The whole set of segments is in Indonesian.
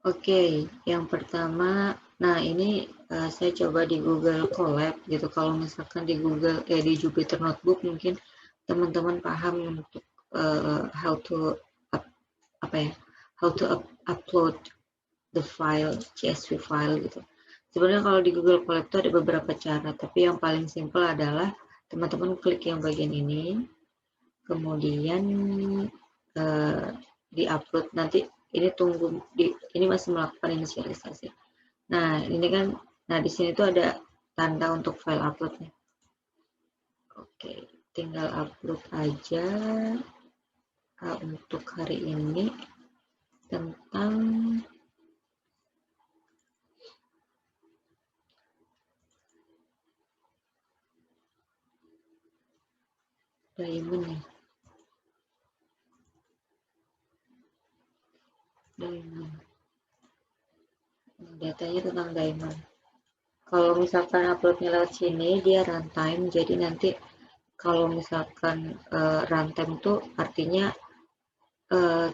Oke, yang pertama, nah ini saya coba di Google Colab gitu. Kalau misalkan di Google di Jupyter Notebook mungkin teman-teman paham untuk how to apa ya, how to upload the file CSV file gitu. Sebenarnya kalau di Google Colab itu ada beberapa cara, tapi yang paling simple adalah teman-teman klik yang bagian ini, kemudian di-upload. Nanti ini tunggu ini masih melakukan inisialisasi. Nah, ini kan di sini tuh ada tanda untuk file upload nih. Oke, tinggal upload aja untuk hari ini tentang diamond nih. Diamond. Datanya tentang diamond. Kalau misalkan uploadnya lewat sini, dia runtime. Jadi nanti kalau misalkan runtime itu artinya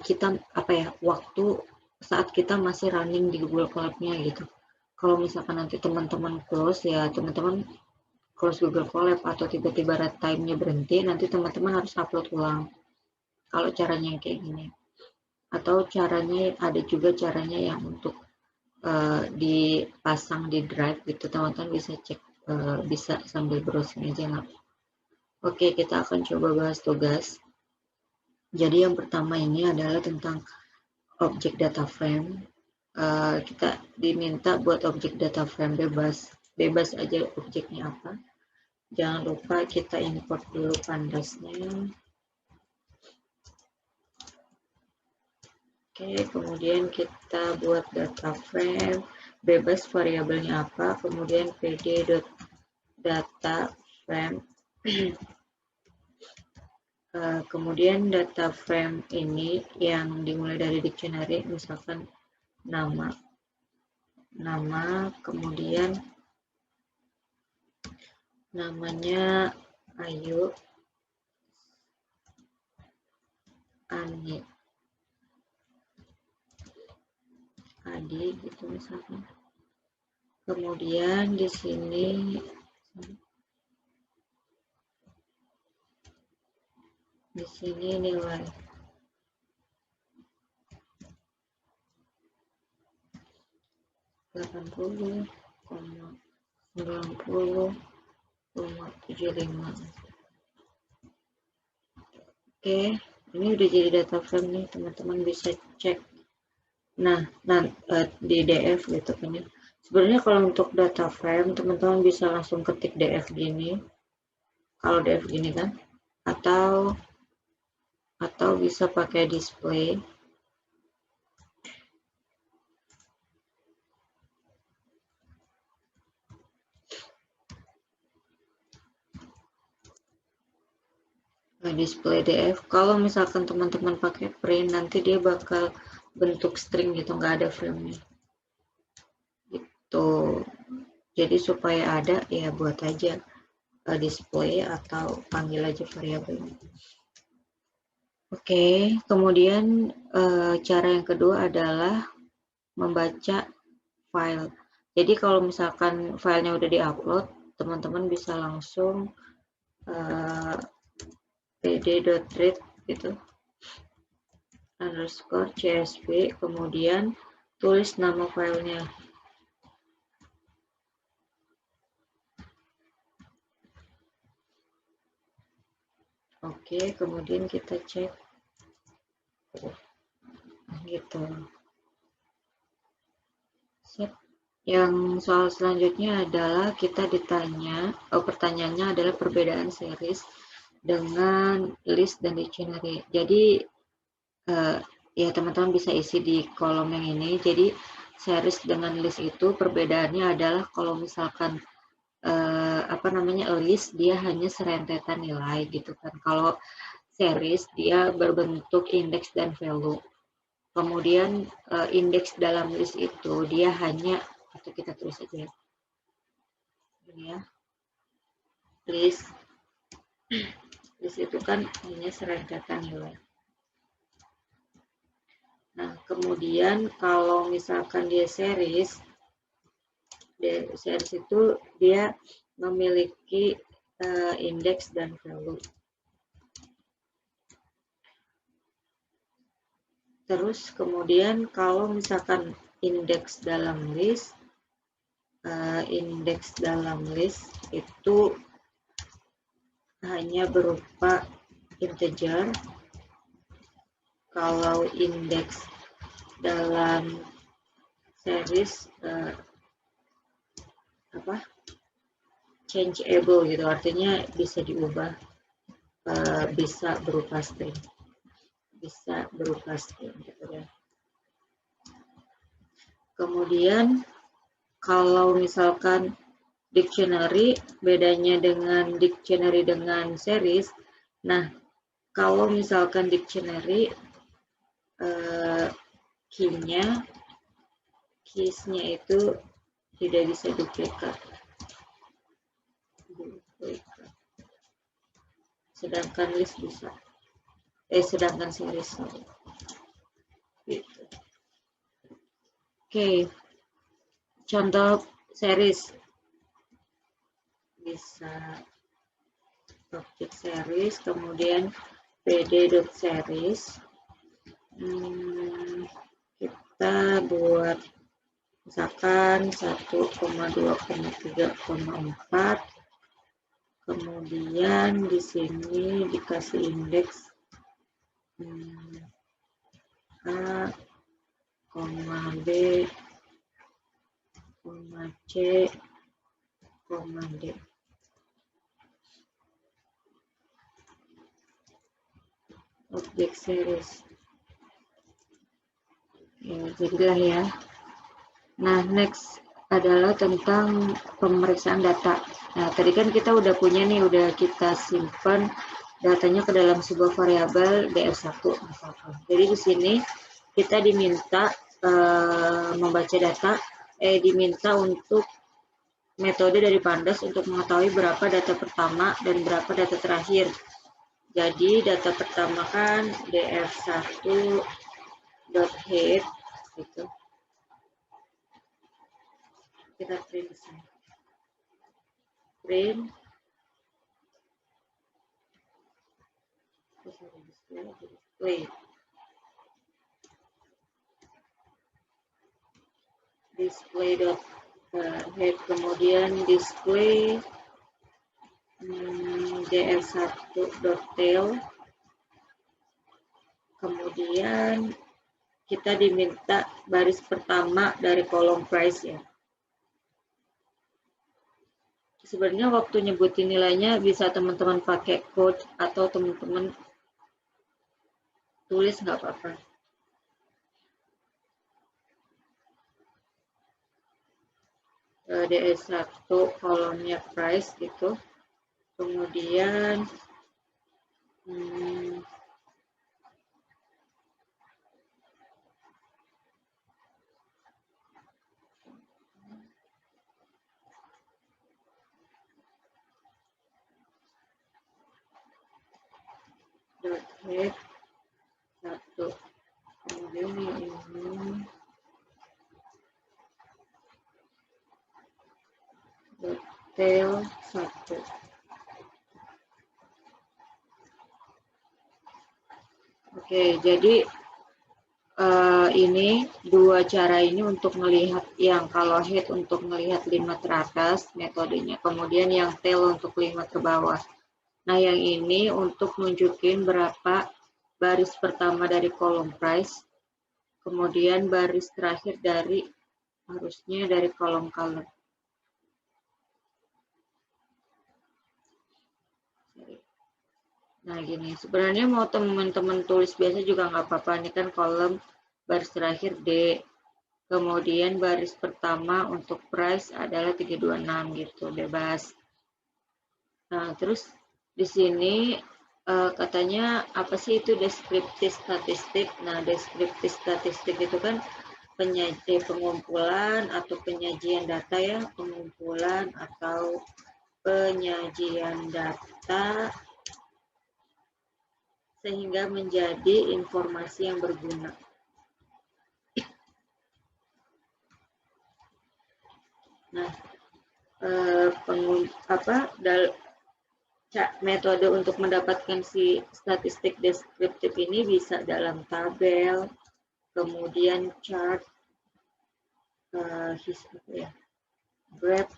kita waktu saat kita masih running di Google Colab-nya gitu. Kalau misalkan nanti teman-teman close, ya teman-teman close Google Colab atau tiba-tiba runtime-nya berhenti, nanti teman-teman harus upload ulang. Kalau caranya yang kayak gini. Atau caranya ada juga caranya yang untuk dipasang di drive gitu, teman-teman bisa cek, bisa sambil browsing aja nggak. Oke, kita akan coba bahas tugas. Jadi yang pertama ini adalah tentang objek data frame. Kita diminta buat objek data frame bebas aja objeknya apa. Jangan lupa kita import dulu pandasnya. Oke, kemudian kita buat data frame, bebas variabelnya apa, kemudian pd.data frame. Kemudian data frame ini yang dimulai dari dictionary, misalkan nama, kemudian namanya Ayu, Ani, Adi gitu misalkan. Kemudian di sini nilai 80,90,75. Oke, ini udah jadi data frame nih, teman-teman bisa cek. Nah, di DF gitu kan ya. Sebenarnya kalau untuk data frame, teman-teman bisa langsung ketik DF gini. Kalau DF gini kan, atau bisa pakai display. Display DF. Kalau misalkan teman-teman pakai print, nanti dia bakal bentuk string gitu, nggak ada frame-nya. Gitu. Jadi supaya ada, ya buat aja display atau panggil aja variabelnya. Oke, kemudian cara yang kedua adalah membaca file. Jadi kalau misalkan filenya udah diupload, teman-teman bisa langsung pd.read gitu underscore csv, kemudian tulis nama filenya. Oke, kemudian kita cek gitu. Sip. Yang soal selanjutnya adalah kita ditanya, pertanyaannya adalah perbedaan series dengan list dan dictionary. Jadi ya teman-teman bisa isi di kolom yang ini. Jadi series dengan list itu perbedaannya adalah kalau misalkan list dia hanya serentetan nilai gitu kan. Kalau series dia berbentuk indeks dan value. Kemudian indeks dalam list itu dia hanya, atau kita tulis aja ini ya, list itu kan hanya serentetan nilai. Nah, kemudian kalau misalkan dia series itu dia memiliki indeks dan value. Terus kemudian kalau misalkan indeks dalam list itu hanya berupa integer. Kalau indeks dalam series changeable gitu, artinya bisa diubah, bisa berupa string gitu ya. Kemudian kalau misalkan dictionary, bedanya dengan dictionary dengan series. Nah, kalau misalkan dictionary keysnya itu tidak bisa duplikat. Sedangkan list bisa. Sedangkan series. Gitu. Oke. Contoh series. Bisa object series, kemudian pd.series. Kita buat misalkan 1,2,3,4. Kemudian di sini dikasih indeks A, B, C, D. Object series. Ya, jadilah ya. Nah, next adalah tentang pemeriksaan data. Nah, tadi kan kita udah punya nih, udah kita simpan datanya ke dalam sebuah variabel df1 misalkan. Jadi di sini kita diminta membaca data, diminta untuk metode dari Pandas untuk mengetahui berapa data pertama dan berapa data terakhir. Jadi data pertama kan df1.head gitu. Kita print di sini. Print display.head, kemudian display df1.tail, kemudian kita diminta baris pertama dari kolom price ya. Sebenarnya waktu nyebutin nilainya bisa teman-teman pakai code atau teman-teman tulis nggak apa-apa. DS1 kolomnya price gitu. Kemudian head 1, kemudian ini tail 1. Oke, jadi ini dua cara ini untuk melihat, yang kalau head untuk melihat 5 teratas metodenya, kemudian yang tail untuk 5 ke bawah. Nah, yang ini untuk nunjukin berapa baris pertama dari kolom price, kemudian baris terakhir dari harusnya dari kolom color. Nah, gini, sebenarnya mau teman-teman tulis biasa juga nggak apa-apa. Ini kan kolom baris terakhir D, kemudian baris pertama untuk price adalah 326 gitu, bebas. Nah, terus di sini katanya apa sih itu deskriptif statistik? Nah, deskriptif statistik itu kan pengumpulan atau penyajian data ya, pengumpulan atau penyajian data sehingga menjadi informasi yang berguna. Nah, metode untuk mendapatkan si statistik deskriptif ini bisa dalam tabel, kemudian chart, graph,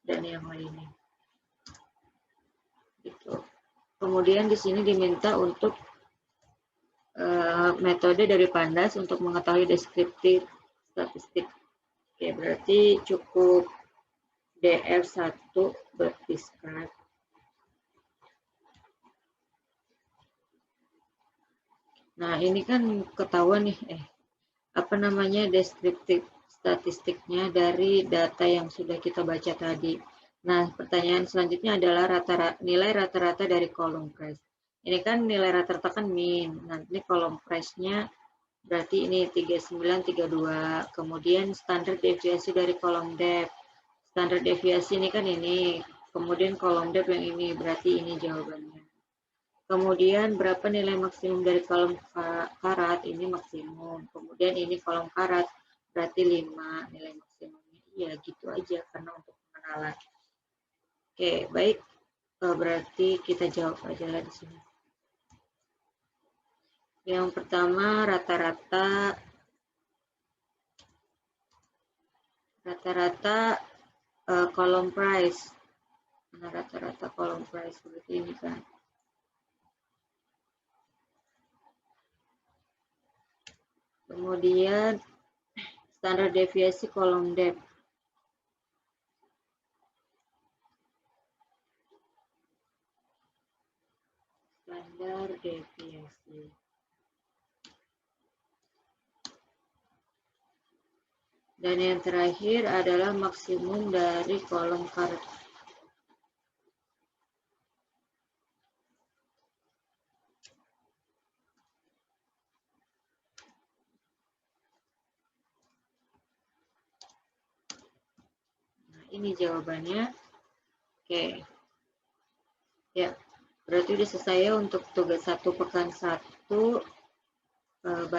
dan yang lainnya. Gitu. Kemudian di sini diminta untuk metode dari Pandas untuk mengetahui deskriptif statistik. Oke, berarti cukup DF1 describe. Nah, ini kan ketahuan nih, apa namanya, deskriptif statistiknya dari data yang sudah kita baca tadi. Nah, pertanyaan selanjutnya adalah nilai rata-rata dari kolom price. Ini kan nilai rata-rata kan min. Nah, ini kolom price-nya berarti ini 3932. Kemudian standar deviasi dari kolom depth. Standar deviasi ini kan ini. Kemudian kolom depth yang ini, berarti ini jawabannya. Kemudian berapa nilai maksimum dari kolom karat, ini maksimum. Kemudian ini kolom karat, berarti 5 nilai maksimumnya. Iya, gitu aja karena untuk pengenalan. Oke, baik. Berarti kita jawab aja lah di sini. Yang pertama, rata-rata kolom price. Nah, rata-rata kolom price seperti ini kan. Kemudian standar deviasi kolom depth. Standar deviasi. Dan yang terakhir adalah maksimum dari kolom karat. Nah, ini jawabannya. Oke. Ya, berarti udah selesai ya untuk tugas 1 pekan 1. Baik.